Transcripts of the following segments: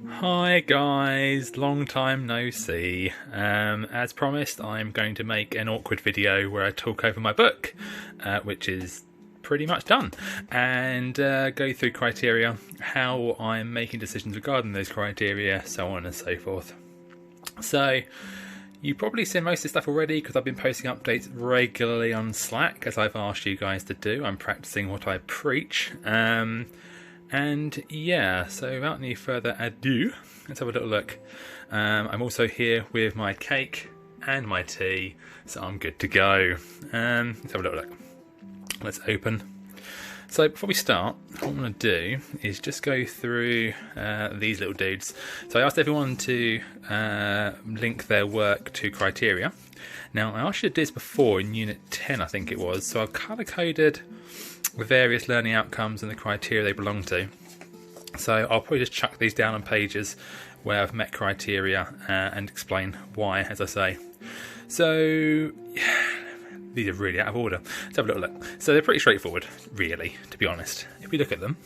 Hi guys, long time no see. As promised, I'm going to make an awkward video where I talk over my book, which is pretty much done, and go through criteria, how I'm making decisions regarding those criteria, so on and so forth. So, you've probably seen most of this stuff already because I've been posting updates regularly on Slack, as I've asked you guys to do. I'm practicing what I preach. And yeah, so without any further ado, let's have a little look. I'm also here with my cake and my tea, so I'm good to go. Let's have a little look. Let's open. So before we start, what I'm going to do is just go through these little dudes. So I asked everyone to link their work to criteria. Now I asked you to do this before in Unit 10, I think it was, so I've colour-coded the various learning outcomes and the criteria they belong to. So I'll probably just chuck these down on pages where I've met criteria and explain why, as I say. So these are really out of order. Let's have a little look. So they're pretty straightforward, really, to be honest. If we look at them,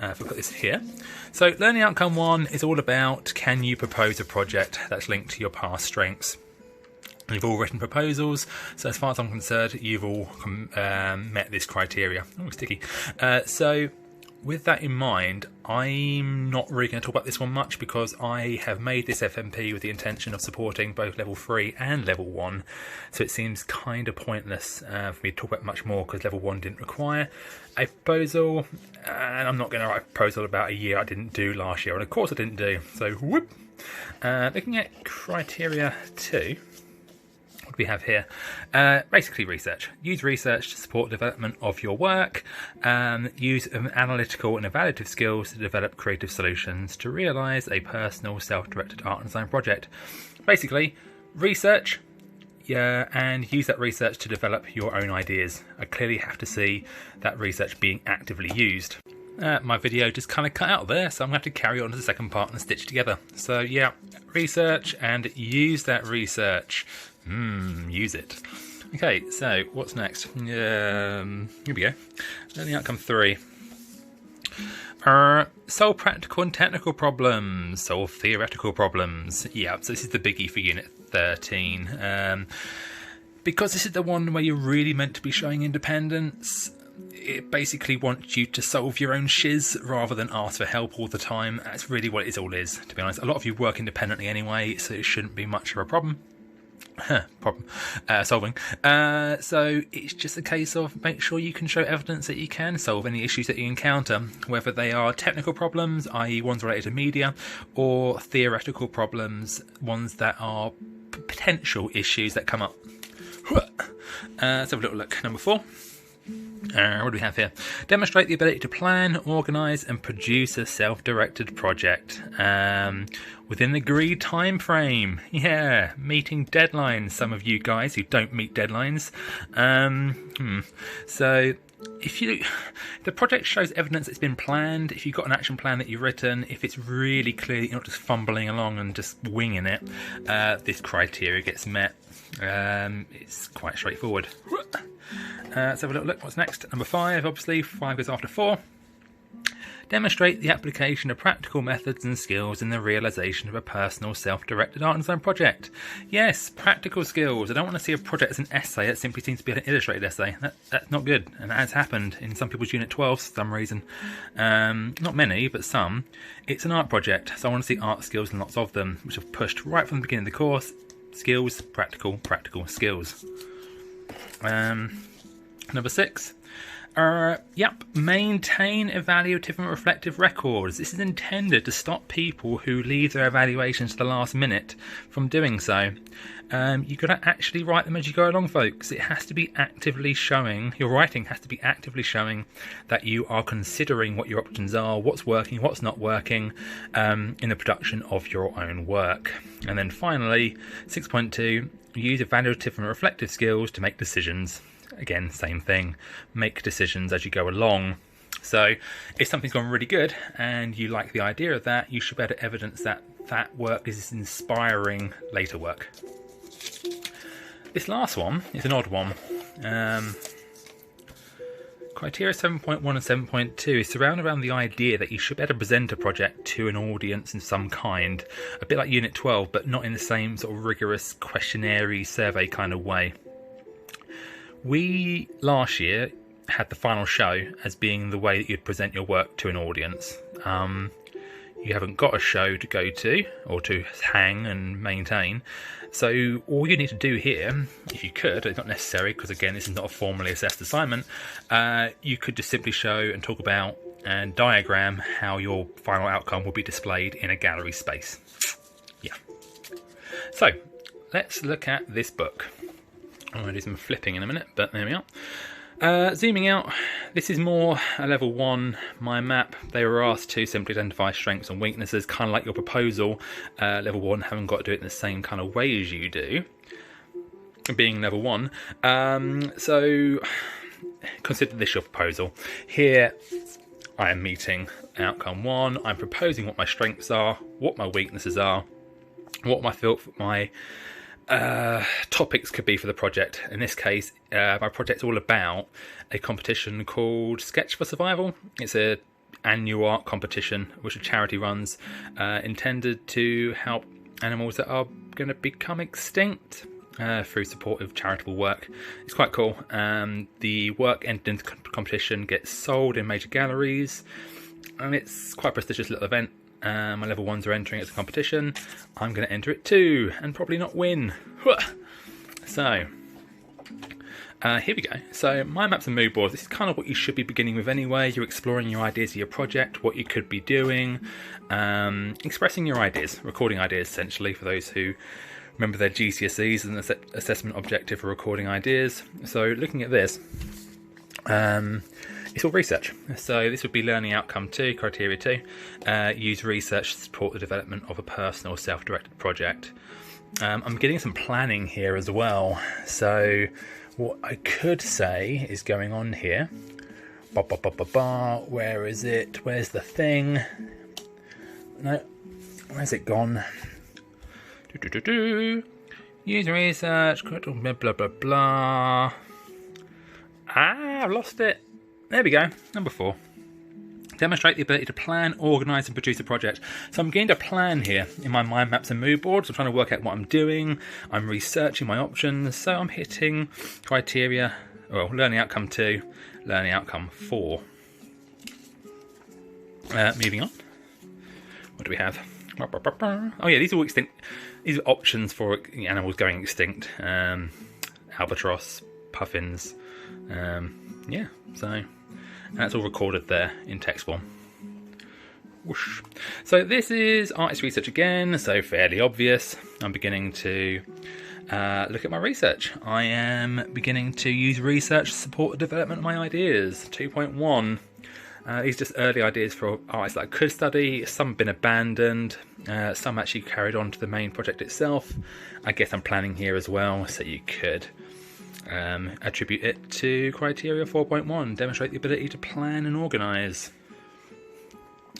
if we put this here. So learning outcome 1 is all about, can you propose a project that's linked to your past strengths? You've all written proposals, so as far as I'm concerned, you've all met this criteria. Oh, sticky. So with that in mind, I'm not really going to talk about this one much because I have made this FMP with the intention of supporting both level 3 and level 1, so it seems kind of pointless for me to talk about much more because level 1 didn't require a proposal, and I'm not going to write a proposal about a year I didn't do last year, and of course I didn't do. So whoop. Looking at criteria 2, what do we have here? Basically research. Use research to support development of your work. Use analytical and evaluative skills to develop creative solutions to realise a personal self-directed art and design project. Basically, research, and use that research to develop your own ideas. I clearly have to see that research being actively used. My video just kind of cut out there, so I'm going to have to carry on to the second part and stitch together. So yeah, research and use that research. Use it. Okay, so what's next? Here we go. Learning outcome 3. Solve practical and technical problems. Solve theoretical problems. Yeah, so this is the biggie for Unit 13. Because this is the one where you're really meant to be showing independence. It basically wants you to solve your own shiz rather than ask for help all the time. That's really what it all is, to be honest. A lot of you work independently anyway, so it shouldn't be much of a problem. Solving. So it's just a case of make sure you can show evidence that you can solve any issues that you encounter, whether they are technical problems, i.e. ones related to media, or theoretical problems, ones that are potential issues that come up. Let's have a little look. Number 4. What do we have here? Demonstrate the ability to plan, organise and produce a self-directed project within the agreed time frame. Yeah, meeting deadlines. Some of you guys who don't meet deadlines. So if the project shows evidence it's been planned, if you've got an action plan that you've written, if it's really clear, you're not just fumbling along and just winging it, this criteria gets met. It's quite straightforward. Let's have a little look. What's next? Number 5, obviously. 5 goes after 4. Demonstrate the application of practical methods and skills in the realisation of a personal self-directed art and design project. Yes, practical skills. I don't want to see a project as an essay that simply seems to be an illustrated essay. That's not good, and that has happened in some people's Unit 12 for some reason. Not many, but some. It's an art project, so I want to see art skills and lots of them, which I've pushed right from the beginning of the course. Skills, practical skills. Number 6. Maintain evaluative and reflective records. This is intended to stop people who leave their evaluations to the last minute from doing so. You've got to actually write them as you go along, folks. It has to be actively showing, your writing has to be actively showing that you are considering what your options are, what's working, what's not working in the production of your own work. And then finally, 6.2, use evaluative and reflective skills to make decisions. Again, same thing. Make decisions as you go along. So if something's gone really good and you like the idea of that, you should be able to evidence that that work is inspiring later work. This last one is an odd one. Criteria 7.1 and 7.2 is surrounded around the idea that you should be able to present a project to an audience in some kind, a bit like Unit 12, but not in the same sort of rigorous questionnaire survey kind of way. We, last year, had the final show as being the way that you'd present your work to an audience. You haven't got a show to go to or to hang and maintain, so all you need to do here, if you could, it's not necessary because again this is not a formally assessed assignment, you could just simply show and talk about and diagram how your final outcome will be displayed in a gallery space. Yeah. So let's look at this book. I'm going to do some flipping in a minute, but there we are. Zooming out, this is more a level 1 mind map. They were asked to simply identify strengths and weaknesses, kind of like your proposal. Level 1 haven't got to do it in the same kind of way as you do, being level 1. So consider this your proposal. Here I am meeting outcome 1. I'm proposing what my strengths are, what my weaknesses are, what my topics could be for the project. In this case, my project's all about a competition called Sketch for Survival. It's an annual art competition which a charity runs, intended to help animals that are going to become extinct through supportive charitable work. It's quite cool. The work entered into the competition gets sold in major galleries, and it's quite a prestigious little event. My level 1s are entering as a competition. I'm going to enter it too, and probably not win. So, here we go. So, mind maps and mood boards. This is kind of what you should be beginning with anyway. You're exploring your ideas of your project, what you could be doing, expressing your ideas, recording ideas essentially for those who remember their GCSEs and the assessment objective for recording ideas. So, looking at this, it's all research. So this would be learning outcome 2, criteria 2. Use research to support the development of a personal self-directed project. I'm getting some planning here as well. So what I could say is going on here. Where is it? Where's the thing? No, where's it gone? Use research, blah blah blah blah. I've lost it. There we go, number 4. Demonstrate the ability to plan, organise and produce a project. So I'm beginning to plan here in my mind maps and mood boards. I'm trying to work out what I'm doing. I'm researching my options. So I'm hitting criteria, well, learning outcome 2, learning outcome 4. Moving on. What do we have? Oh yeah, these are all extinct. These are options for animals going extinct. Albatross, puffins. Yeah, so that's all recorded there in text form. Whoosh. So this is artist research again, so fairly obvious. I'm beginning to look at my research. I am beginning to use research to support the development of my ideas. 2.1. These are just early ideas for artists that I could study. Some have been abandoned. Some actually carried on to the main project itself. I guess I'm planning here as well, so you could attribute it to criteria 4.1, demonstrate the ability to plan and organise.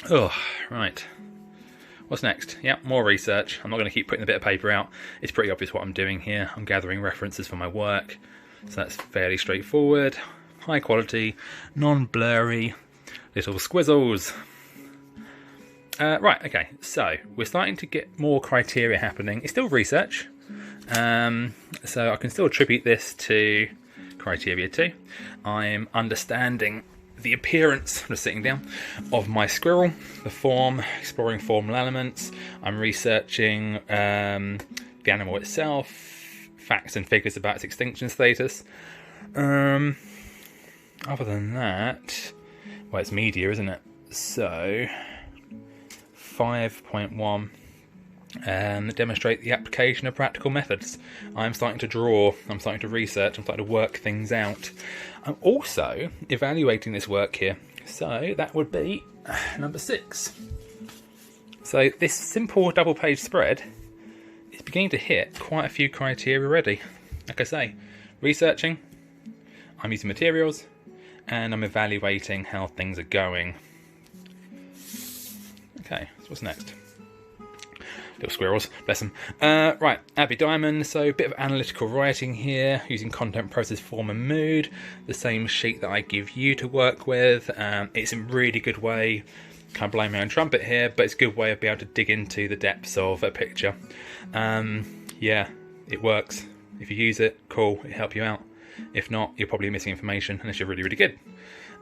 Oh, right. What's next? Yeah, more research. I'm not going to keep putting the bit of paper out. It's pretty obvious what I'm doing here. I'm gathering references for my work, so that's fairly straightforward. High quality, non-blurry, little squizzles. Right, okay, so we're starting to get more criteria happening. It's still research. So I can still attribute this to criteria 2. I'm understanding the appearance, just sitting down, of my squirrel, the form, exploring formal elements. I'm researching the animal itself, facts and figures about its extinction status. Other than that, well, it's media, isn't it? So 5.1. Demonstrate the application of practical methods. I'm starting to draw, I'm starting to research, I'm starting to work things out. I'm also evaluating this work here, so that would be number 6. So this simple double page spread is beginning to hit quite a few criteria already. Like I say, researching, I'm using materials, and I'm evaluating how things are going. Okay, so what's next? Little squirrels, bless them. Right, Abby Diamond. So a bit of analytical writing here, using content, process, form and mood. The same sheet that I give you to work with. It's a really good way, kind of blowing my own trumpet here, but it's a good way of being able to dig into the depths of a picture. Yeah, it works. If you use it, cool, it'll help you out. If not, you're probably missing information unless you're really, really good.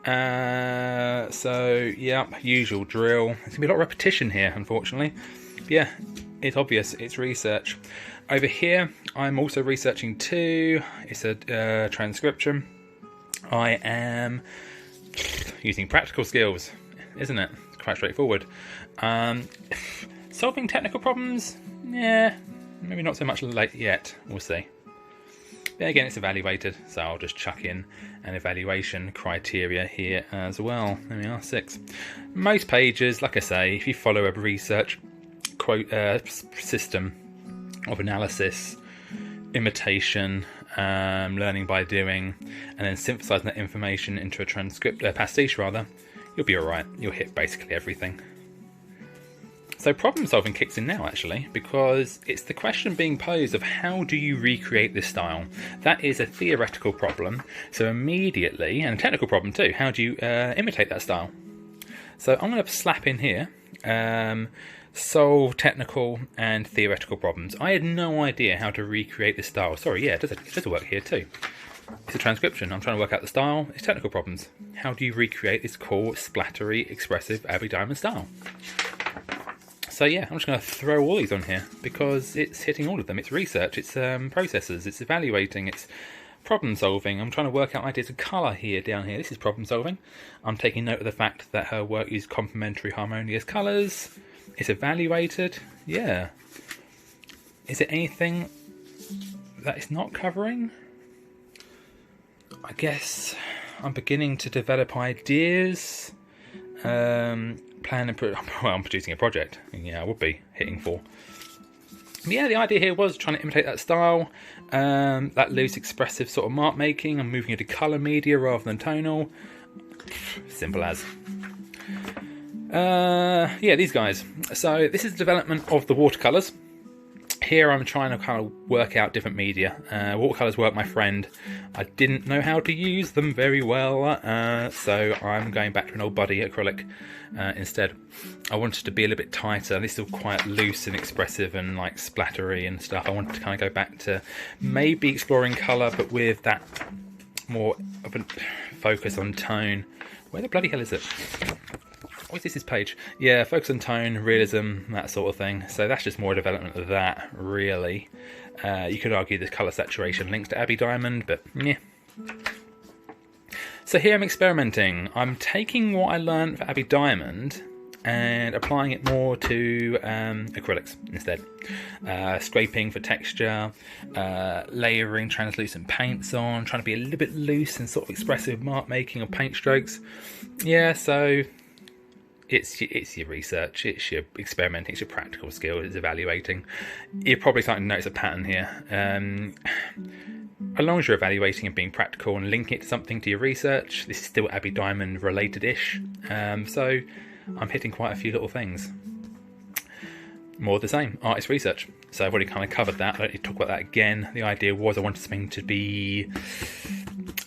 So, yeah, usual drill. There's going to be a lot of repetition here, unfortunately. But yeah, it's obvious, it's research. Over here, I'm also researching too. It's a transcription. I am using practical skills, isn't it? It's quite straightforward. Solving technical problems? Yeah, maybe not so much late yet. We'll see. But again, it's evaluated, so I'll just chuck in an evaluation criteria here as well. There we are, 6. Most pages, like I say, if you follow a research system of analysis, imitation, learning by doing, and then synthesizing that information into a pastiche rather, you'll be alright. You'll hit basically everything. So problem solving kicks in now, actually, because it's the question being posed of how do you recreate this style? That is a theoretical problem, so immediately, and a technical problem too, how do you imitate that style? So I'm going to slap in here, solve technical and theoretical problems. I had no idea how to recreate this style. Sorry, yeah, it does work here too. It's a transcription. I'm trying to work out the style. It's technical problems. How do you recreate this cool, splattery, expressive Abby Diamond style? So yeah, I'm just going to throw all these on here because it's hitting all of them. It's research, it's processes, it's evaluating, it's problem solving. I'm trying to work out ideas of colour here, down here. This is problem solving. I'm taking note of the fact that her work uses complementary harmonious colours. It's evaluated. Yeah. Is it anything that it's not covering? I guess I'm beginning to develop ideas. I'm producing a project. Yeah, I would be hitting 4. Yeah, the idea here was trying to imitate that style, that loose expressive sort of mark making. I'm moving into colour media rather than tonal. Simple as. Yeah, these guys. So this is the development of the watercolours. Here I'm trying to kind of work out different media. Watercolours weren't my friend. I didn't know how to use them very well, so I'm going back to an old buddy, acrylic, instead. I wanted to be a little bit tighter. This is all quite loose and expressive and like splattery and stuff. I wanted to kind of go back to maybe exploring colour, but with that more of a focus on tone. Where the bloody hell is it? What's this page? Yeah, focus on tone, realism, that sort of thing. So that's just more development of that, really. You could argue this colour saturation links to Abby Diamond, but yeah. So here I'm experimenting. I'm taking what I learned for Abby Diamond and applying it more to acrylics instead. Scraping for texture, layering translucent paints on, trying to be a little bit loose and sort of expressive mark making or paint strokes. Yeah, so it's your research, it's your experimenting, it's your practical skills, it's evaluating. You're probably starting to notice a pattern here. As long as you're evaluating and being practical and linking it to something to your research, this is still Abby Diamond related-ish. So I'm hitting quite a few little things. More of the same, artist research. So I've already kind of covered that. I don't need to talk about that again. The idea was I wanted something to be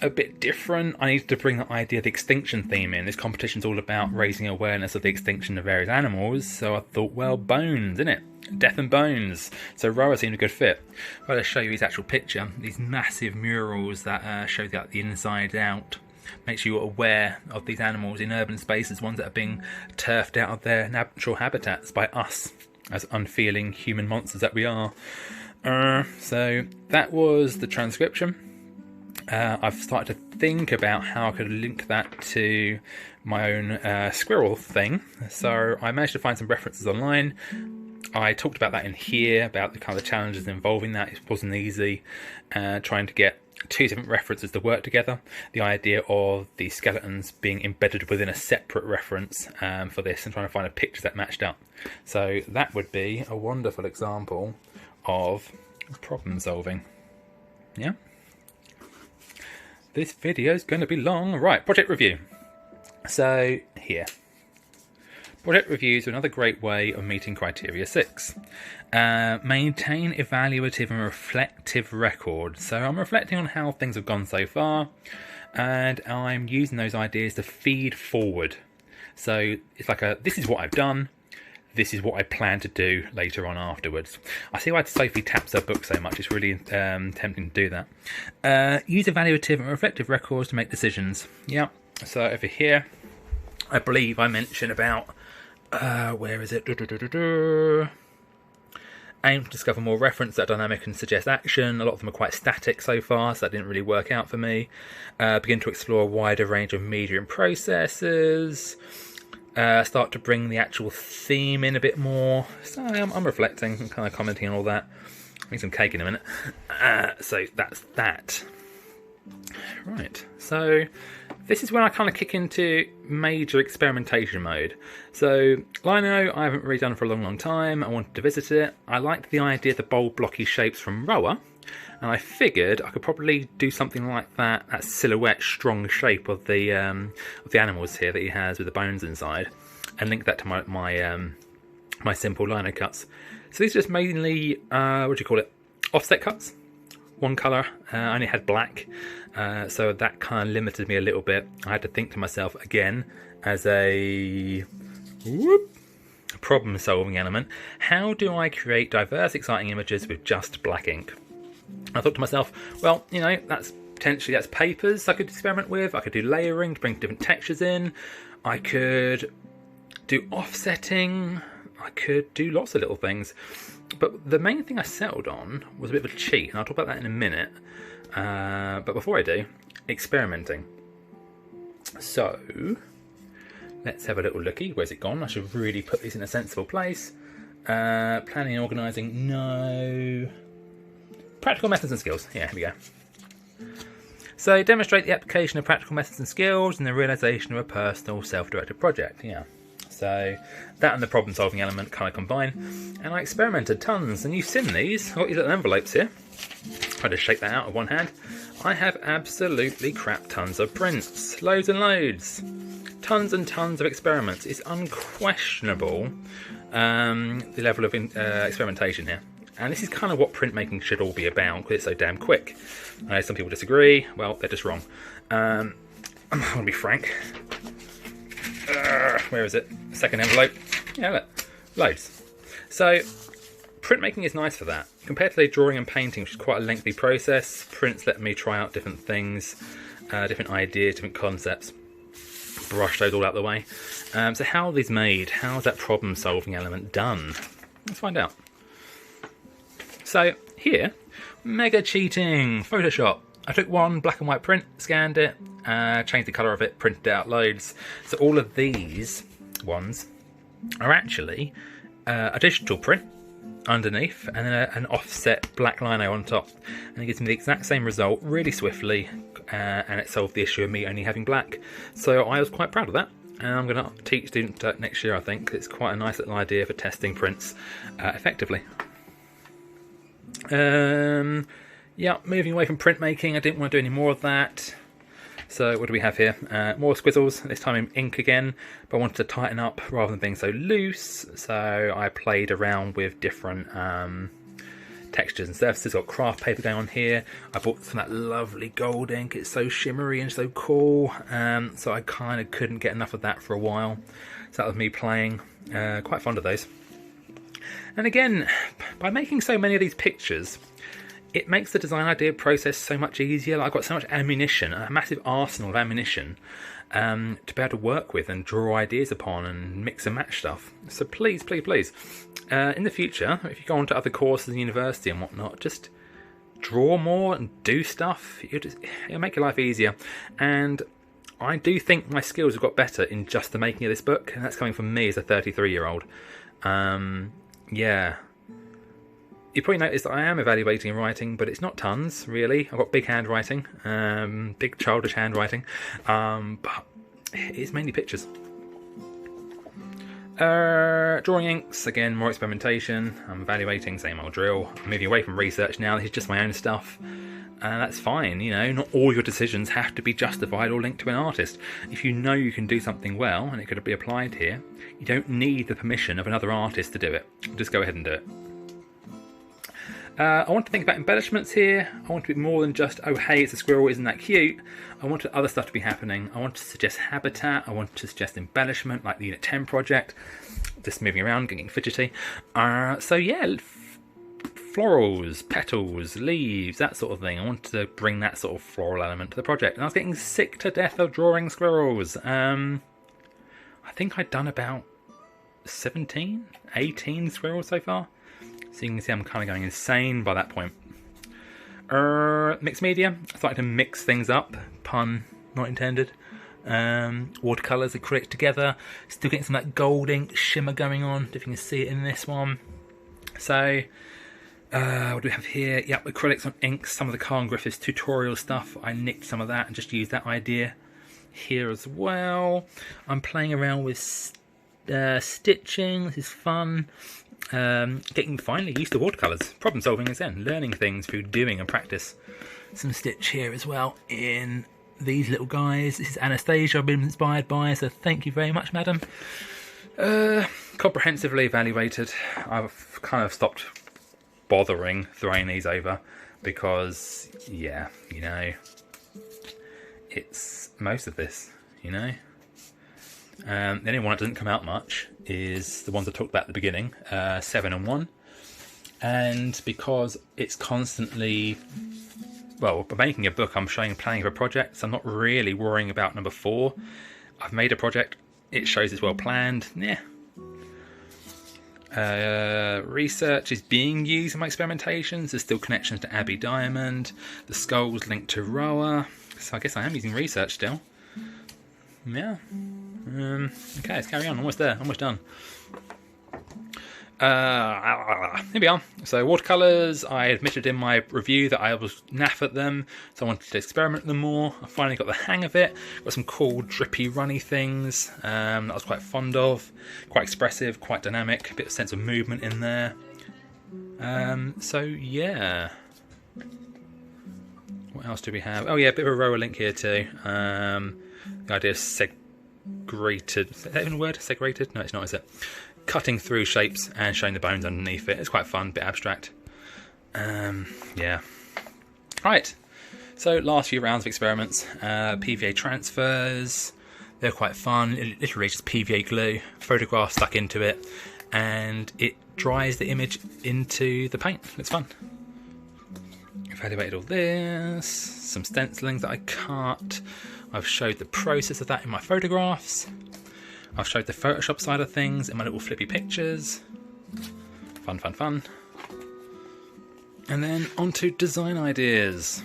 a bit different. I needed to bring the idea of the extinction theme in. This competition's all about raising awareness of the extinction of various animals. So I thought, well, bones, innit? Death and bones. So Roa seemed a good fit. I'll just show you his actual picture. These massive murals that show the inside out. Makes you aware of these animals in urban spaces, ones that are being turfed out of their natural habitats by us, as unfeeling human monsters that we are. So that was the transcription. I've started to think about how I could link that to my own squirrel thing. So I managed to find some references online. I talked about that in here, about the kind of challenges involving that. It wasn't easy. Trying to get 2 different references to work together. The idea of the skeletons being embedded within a separate reference for this, and trying to find a picture that matched up. So that would be a wonderful example of problem solving. Yeah. This video is going to be long. Right, project review. So here. Project reviews are another great way of meeting criteria 6. Maintain evaluative and reflective records. So I'm reflecting on how things have gone so far, and I'm using those ideas to feed forward. So it's like this is what I've done, this is what I plan to do later on afterwards. I see why Sophie taps her book so much. It's really tempting to do that. Use evaluative and reflective records to make decisions. Yeah, so over here, I believe I mentioned about, where is it? Aim to discover more reference that are dynamic and suggest action. A lot of them are quite static so far, so that didn't really work out for me. Begin to explore a wider range of media and processes. Start to bring the actual theme in a bit more. So I'm reflecting and kind of commenting on all that. Make some cake in a minute. So that's that. Right, so this is when I kind of kick into major experimentation mode. So Lino I haven't really done for a long time. I wanted to visit it. I liked the idea of the bold blocky shapes from Roa, and I figured I could probably do something like that silhouette strong shape of the animals here that he has with the bones inside, and link that to my simple lino cuts. So these are just mainly offset cuts. One colour, I only had black, so that kind of limited me a little bit. I had to think to myself again as a problem solving element, how do I create diverse exciting images with just black ink? I thought to myself, well, you know, that's papers I could experiment with. I could do layering to bring different textures in. I could do offsetting. I could do lots of little things. But the main thing I settled on was a bit of a cheat, and I'll talk about that in a minute. But before I do, experimenting. So let's have a little looky. Where's it gone? I should really put these in a sensible place. Planning and organising, no. Practical methods and skills. Yeah, here we go. So demonstrate the application of practical methods and skills and the realisation of a personal self-directed project. Yeah. So that and the problem-solving element kind of combine. And I experimented tons, and you've seen these. I've got these little envelopes here. I just shake that out with one hand. I have absolutely crap tons of prints. Loads and loads. Tons and tons of experiments. It's unquestionable the level of experimentation here. And this is kind of what printmaking should all be about, because it's so damn quick. I know some people disagree. Well, they're just wrong. I'm going to be frank. Where is it? Second envelope. Yeah, look. Loads. So, printmaking is nice for that. Compared to drawing and painting, which is quite a lengthy process, prints let me try out different things, different ideas, different concepts. Brush those all out the way. So how are these made? How is that problem-solving element done? Let's find out. So, here, mega cheating, Photoshop. I took one black and white print, scanned it, changed the colour of it, printed it out loads. So all of these ones are actually a digital print underneath and then an offset black lino on top. And it gives me the exact same result really swiftly, and it solved the issue of me only having black. So I was quite proud of that. And I'm going to teach students next year, I think. It's quite a nice little idea for testing prints effectively. Yeah, moving away from printmaking, I didn't want to do any more of that. So what do we have here? More squizzles, this time in ink again, but I wanted to tighten up rather than being so loose. So I played around with different textures and surfaces. Got craft paper going on here. I bought some of that lovely gold ink. It's so shimmery and so cool. So I kind of couldn't get enough of that for a while. So that was me playing. Quite fond of those. And again, by making so many of these pictures, it makes the design idea process so much easier. Like I've got so much ammunition, a massive arsenal of ammunition to be able to work with and draw ideas upon and mix and match stuff. So please, please, please, in the future, if you go on to other courses in university and whatnot, just draw more and do stuff. It'll make your life easier. And I do think my skills have got better in just the making of this book, and that's coming from me as a 33-year-old. Yeah. You probably noticed that I am evaluating and writing, but it's not tons, really. I've got big handwriting, big childish handwriting, but it's mainly pictures. Drawing inks, again, more experimentation. I'm evaluating, same old drill. I'm moving away from research now. This is just my own stuff. And that's fine, you know, not all your decisions have to be justified or linked to an artist. If you know you can do something well, and it could be applied here, you don't need the permission of another artist to do it. Just go ahead and do it. I want to think about embellishments here. I want to be more than just, oh hey, it's a squirrel, isn't that cute? I want other stuff to be happening. I want to suggest habitat. I want to suggest embellishment, like the Unit 10 project. Just moving around, getting fidgety. So yeah, florals, petals, leaves, that sort of thing. I want to bring that sort of floral element to the project. And I was getting sick to death of drawing squirrels. I think I'd done about 17, 18 squirrels so far. So you can see I'm kind of going insane by that point. Mixed media. I started to mix things up. Pun not intended. Watercolours, acrylic together. Still getting some of that gold ink shimmer going on. If you can see it in this one. So, what do we have here? Yep, acrylics on inks. Some of the Carl Griffiths tutorial stuff. I nicked some of that and just used that idea here as well. I'm playing around with stitching. This is fun. Getting finally used to watercolours. Problem solving is then learning things through doing and practice. Some stitch here as well in these little guys. This is Anastasia I've been inspired by, so thank you very much, madam. Comprehensively evaluated. I've kind of stopped bothering throwing these over because, yeah, you know, it's most of this, you know. The only one that doesn't come out much is the ones I talked about at the beginning, 7 and 1. And because it's constantly, well, by making a book, I'm showing planning of a project, so I'm not really worrying about number 4. I've made a project, it shows it's well planned, yeah. Research is being used in my experimentations. There's still connections to Abbey Diamond. The skull's linked to Roa. So I guess I am using research still. Yeah. Okay, let's carry on. Almost there. Almost done. Here we are. So watercolours, I admitted in my review that I was naff at them, so I wanted to experiment with them more. I finally got the hang of it. Got some cool drippy runny things that I was quite fond of. Quite expressive, quite dynamic, a bit of sense of movement in there. So yeah. What else do we have? Oh yeah, a bit of a rower link here too. The idea of segregated, is that even a word? Segregated? No, it's not, is it? Cutting through shapes and showing the bones underneath it. It's quite fun, a bit abstract. Yeah. Right, so last few rounds of experiments. PVA transfers, they're quite fun. It literally just PVA glue, photograph stuck into it, and it dries the image into the paint. It's fun. Evaluated all this, some stencilings that I cut. I've showed the process of that in my photographs. I've showed the Photoshop side of things in my little flippy pictures. Fun, fun, fun. And then on to design ideas.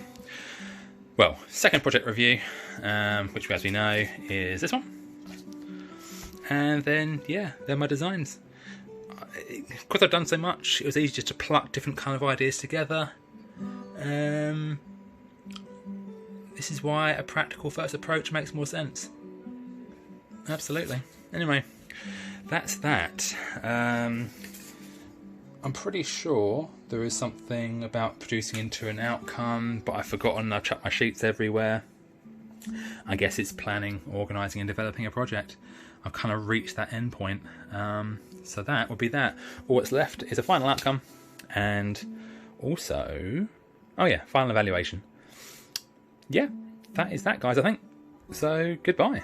Well, second project review, which as we know is this one. And then, yeah, they're my designs. Because I've done so much, it was easy just to pluck different kind of ideas together. This is why a practical first approach makes more sense. Absolutely. Anyway, that's that. I'm pretty sure there is something about producing into an outcome, but I've forgotten. I've chucked my sheets everywhere. I guess it's planning, organising and developing a project. I've kind of reached that end point. So that would be that. All that's left is a final outcome and also, oh yeah, final evaluation. Yeah, that is that, guys, I think. So, goodbye.